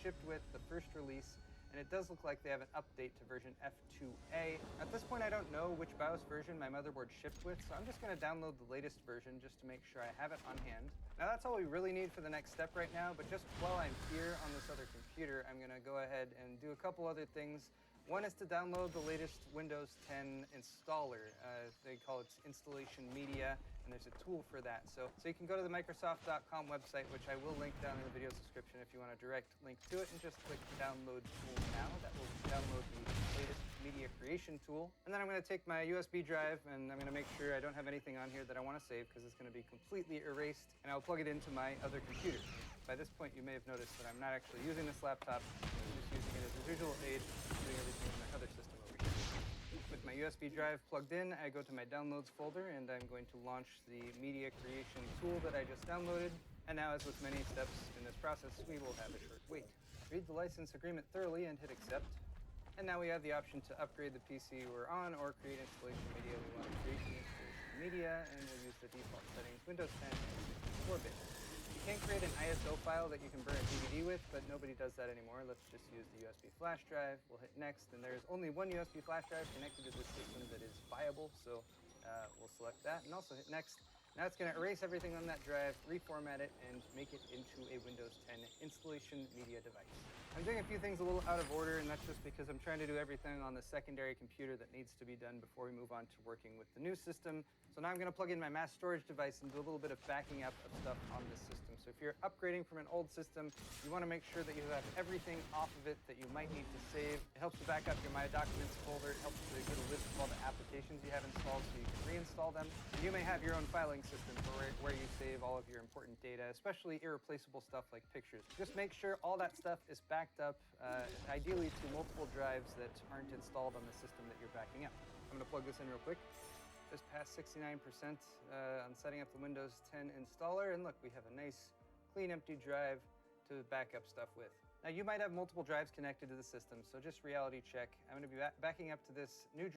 shipped with, the first release, and it does look like they have an update to version F2A. At this point, I don't know which BIOS version my motherboard shipped with, so I'm just gonna download the latest version just to make sure I have it on hand. Now that's all we really need for the next step right now, but just while I'm here on this other computer, I'm gonna go ahead and do a couple other things. One is to download the latest Windows 10 installer. They call it installation media, and there's a tool for that. So you can go to the Microsoft.com website, which I will link down in the video description if you want a direct link to it, and just click download tool now. That will download the latest media creation tool. And then I'm gonna take my USB drive and I'm gonna make sure I don't have anything on here that I wanna save because it's gonna be completely erased, and I'll plug it into my other computer. By this point, you may have noticed that I'm not actually using this laptop. I'm just using it as a visual aid, doing everything in my other system over here. With my USB drive plugged in, I go to my downloads folder and I'm going to launch the media creation tool that I just downloaded. And now, as with many steps in this process, we will have a short wait. Read the license agreement thoroughly and hit accept. And now we have the option to upgrade the PC we're on or create installation media. We want to create the installation media, and we'll use the default settings, Windows 10 and 64-bit. You can create an ISO file that you can burn a DVD with, but nobody does that anymore. Let's just use the USB flash drive. We'll hit next, and there's only one USB flash drive connected to this system that is viable, so we'll select that and also hit next. Now it's going to erase everything on that drive, reformat it, and make it into a Windows 10 installation media device. I'm doing a few things a little out of order, and that's just because I'm trying to do everything on the secondary computer that needs to be done before we move on to working with the new system. So now I'm going to plug in my mass storage device and do a little bit of backing up of stuff on this system. So if you're upgrading from an old system, you want to make sure that you have everything off of it that you might need to save. It helps to back up your My Documents folder. It helps to get a list of all the applications you have installed so you can reinstall them. And you may have your own filing system for where you save all of your important data, especially irreplaceable stuff like pictures. Just make sure all that stuff is backed up, ideally to multiple drives that aren't installed on the system that you're backing up. I'm going to plug this in real quick. Just passed 69% on setting up the Windows 10 installer, and look, we have a nice, clean, empty drive to back up stuff with. Now, you might have multiple drives connected to the system, so just reality check. I'm going to be backing up to this new drive.